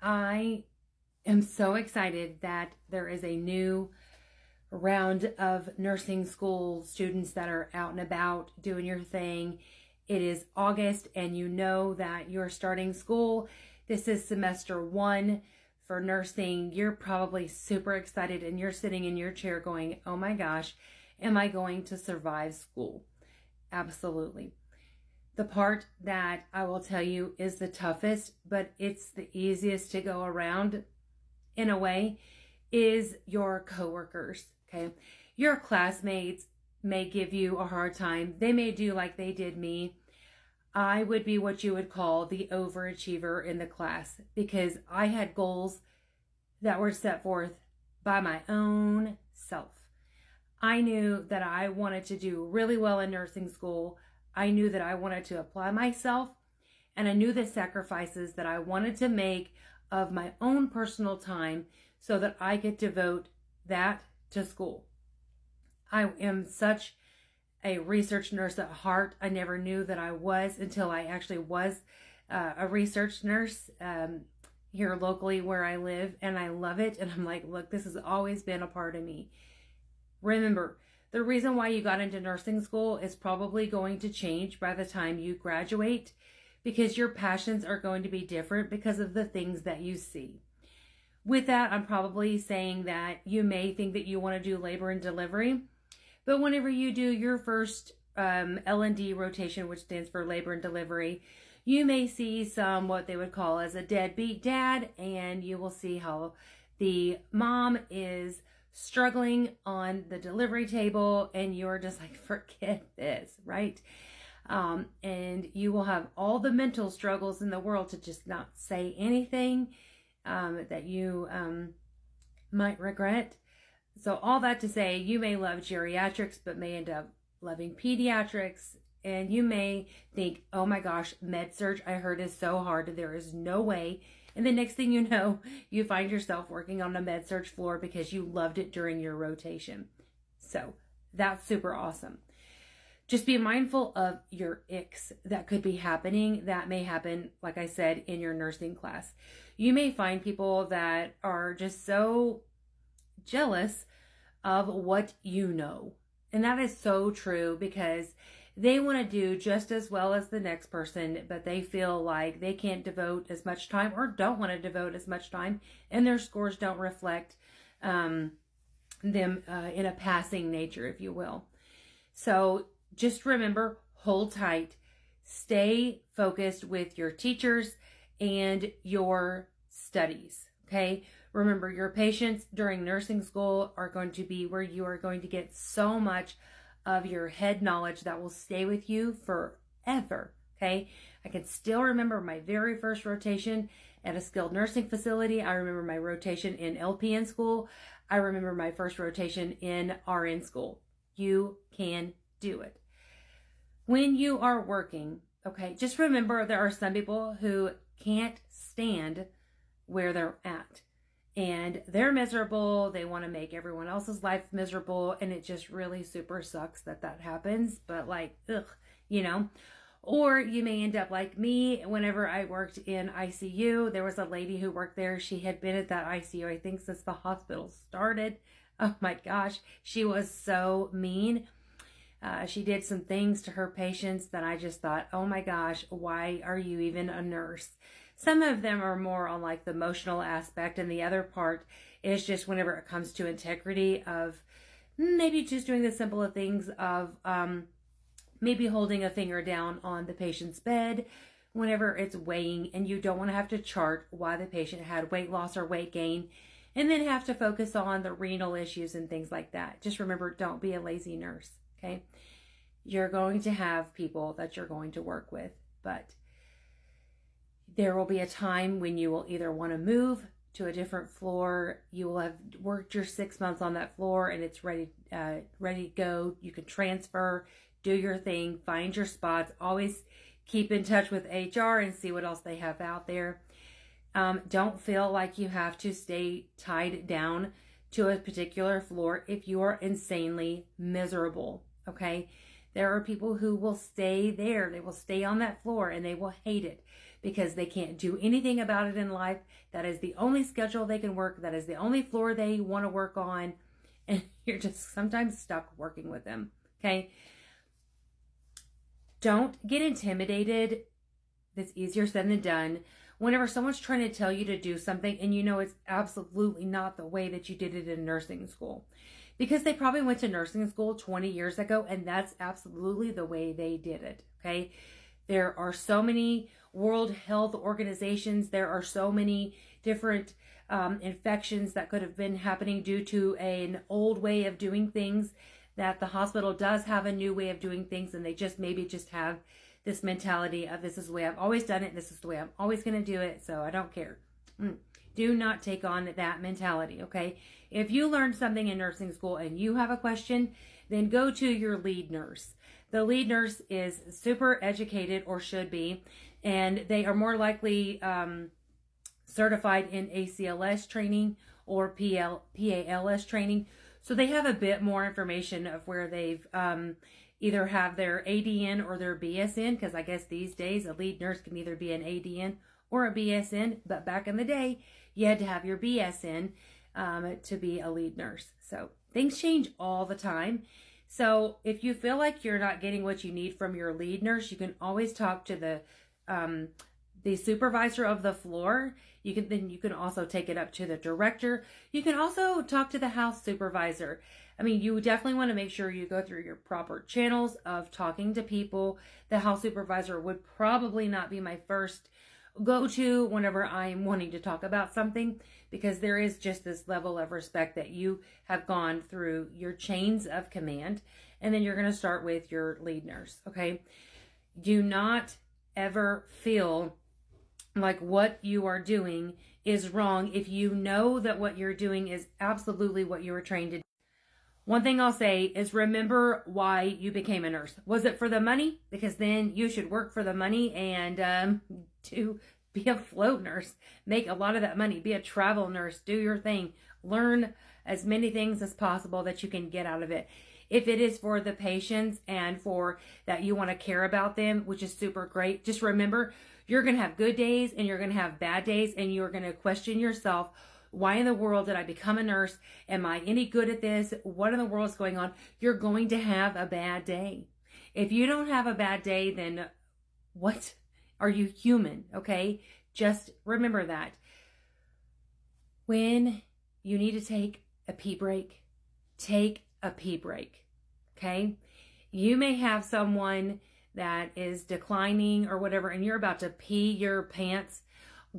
I am so excited that there is a new round of nursing school students that are out and about doing your thing. It is August and you know that you're starting school. This is semester 1 for nursing. You're probably super excited and you're sitting in your chair going, oh my gosh, am I going to survive school? Absolutely. The part that I will tell you is the toughest, but it's the easiest to go around in a way, is your coworkers, okay? Your classmates may give you a hard time. They may do like they did me. I would be what you would call the overachiever in the class because I had goals that were set forth by my own self. I knew that I wanted to do really well in nursing school. I knew that I wanted to apply myself, and I knew the sacrifices that I wanted to make of my own personal time so that I could devote that to school. I am such a research nurse at heart. I never knew that I was until I actually was a research nurse here locally where I live, and I love it. And I'm like, look, this has always been a part of me. Remember, the reason why you got into nursing school is probably going to change by the time you graduate because your passions are going to be different because of the things that you see. With that, I'm probably saying that you may think that you want to do labor and delivery, but whenever you do your first L&D rotation, which stands for labor and delivery, you may see some what they would call as a deadbeat dad, and you will see how the mom is struggling on the delivery table and you're just like, forget this, right? And you will have all the mental struggles in the world to just not say anything that you might regret. So all that to say, you may love geriatrics but may end up loving pediatrics, and you may think, oh my gosh, med-surg I heard is so hard, there is no way. And the next thing you know, you find yourself working on a med-surg floor because you loved it during your rotation. So that's super awesome. Just be mindful of your icks that could be happening. That may happen, like I said, in your nursing class. You may find people that are just so jealous of what you know. And that is so true because they want to do just as well as the next person, but they feel like they can't devote as much time or don't want to devote as much time, and their scores don't reflect them in a passing nature, if you will. So just remember, hold tight, stay focused with your teachers and your studies, okay? Remember, your patients during nursing school are going to be where you are going to get so much of your head knowledge that will stay with you forever, okay? I can still remember my very first rotation at a skilled nursing facility. I remember my rotation in LPN school. I remember my first rotation in RN school. You can do it. When you are working, okay, just remember there are some people who can't stand where they're at. And they're miserable. They want to make everyone else's life miserable. And it just really super sucks that that happens. But like, ugh, you know. Or you may end up like me. Whenever I worked in ICU, there was a lady who worked there. She had been at that ICU, I think, since the hospital started. Oh my gosh. She was so mean. She did some things to her patients that I just thought, oh my gosh, why are you even a nurse? Some of them are more on like the emotional aspect, and the other part is just whenever it comes to integrity of maybe just doing the simple things of maybe holding a finger down on the patient's bed whenever it's weighing, and you don't want to have to chart why the patient had weight loss or weight gain and then have to focus on the renal issues and things like that. Just remember, don't be a lazy nurse, okay? You're going to have people that you're going to work with, but there will be a time when you will either want to move to a different floor. You will have worked your 6 months on that floor and it's ready to go. You can transfer, do your thing, find your spots. Always keep in touch with HR and see what else they have out there. Don't feel like you have to stay tied down to a particular floor if you are insanely miserable, okay? There are people who will stay there. They will stay on that floor and they will hate it because they can't do anything about it in life. That is the only schedule they can work. That is the only floor they want to work on. And you're just sometimes stuck working with them. Okay. Don't get intimidated. That's easier said than done. Whenever someone's trying to tell you to do something and you know it's absolutely not the way that you did it in nursing school, because they probably went to nursing school 20 years ago and that's absolutely the way they did it. Okay. There are so many World Health Organizations. There are so many different infections that could have been happening due to an old way of doing things, that the hospital does have a new way of doing things, and they just maybe just have this mentality of, this is the way I've always done it, this is the way I'm always going to do it, so I don't care. Do not take on that mentality, okay? If you learned something in nursing school and you have a question, then go to your lead nurse. The lead nurse is super educated, or should be, and they are more likely certified in ACLS training or PALS training. So they have a bit more information of where they've either have their ADN or their BSN, because I guess these days a lead nurse can either be an ADN or a BSN, but back in the day, you had to have your BSN to be a lead nurse. So things change all the time. So if you feel like you're not getting what you need from your lead nurse, you can always talk to the supervisor of the floor. You can also take it up to the director. You can also talk to the house supervisor. I mean, you definitely want to make sure you go through your proper channels of talking to people. The house supervisor would probably not be my first go-to whenever I'm wanting to talk about something, because there is just this level of respect that you have gone through your chains of command, and then you're going to start with your lead nurse, okay? Do not ever feel like what you are doing is wrong if you know that what you're doing is absolutely what you were trained to do. One thing I'll say is, remember why you became a nurse. Was it for the money? Because then you should work for the money and to be a float nurse, make a lot of that money, be a travel nurse, do your thing, learn as many things as possible that you can get out of it. If it is for the patients and for that you want to care about them, which is super great, just remember, you're going to have good days and you're going to have bad days, and you're going to question yourself. Why in the world did I become a nurse? Am I any good at this? What in the world is going on? You're going to have a bad day. If you don't have a bad day, then what? Are you human? Okay? Just remember that. When you need to take a pee break, take a pee break. Okay? You may have someone that is declining or whatever, and you're about to pee your pants.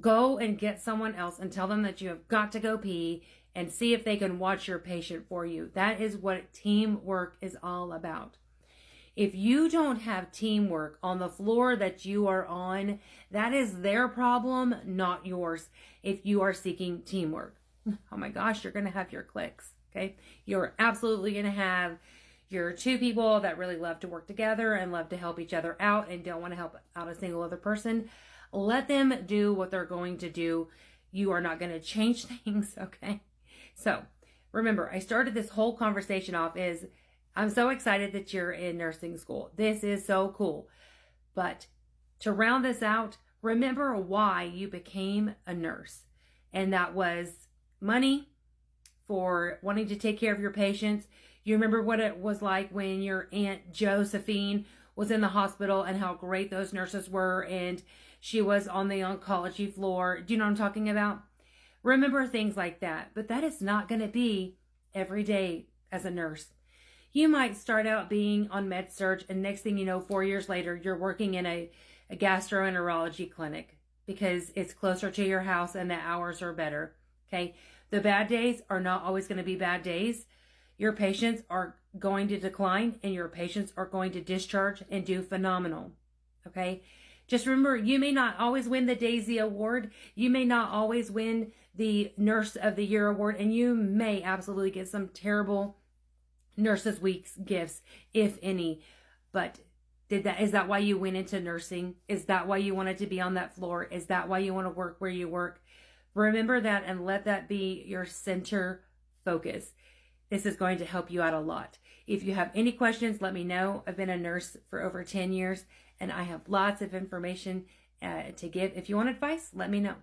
Go and get someone else and tell them that you have got to go pee, and see if they can watch your patient for you. That is what teamwork is all about. If you don't have teamwork on the floor that you are on, that is their problem, not yours, if you are seeking teamwork. Oh my gosh, you're going to have your cliques, okay? You're absolutely going to have your two people that really love to work together and love to help each other out and don't want to help out a single other person. Let them do what they're going to do. You are not going to change things, okay? So remember, I started this whole conversation off is, I'm so excited that you're in nursing school. This is so cool. But to round this out, remember why you became a nurse. And that was money, for wanting to take care of your patients. You remember what it was like when your Aunt Josephine was in the hospital and how great those nurses were, and she was on the oncology floor. Do you know what I'm talking about? Remember things like that. But that is not going to be every day as a nurse. You might start out being on med-surg, and next thing you know, 4 years later, you're working in a gastroenterology clinic because it's closer to your house and the hours are better, okay? The bad days are not always going to be bad days. Your patients are going to decline, and your patients are going to discharge and do phenomenal, okay? Just remember, you may not always win the Daisy Award. You may not always win the Nurse of the Year Award, and you may absolutely get some terrible Nurses Week's gifts, if any. But is that why you went into nursing? Is that why you wanted to be on that floor? Is that why you want to work where you work? Remember that and let that be your center focus. This is going to help you out a lot. If you have any questions, let me know. I've been a nurse for over 10 years and I have lots of information to give. If you want advice, let me know.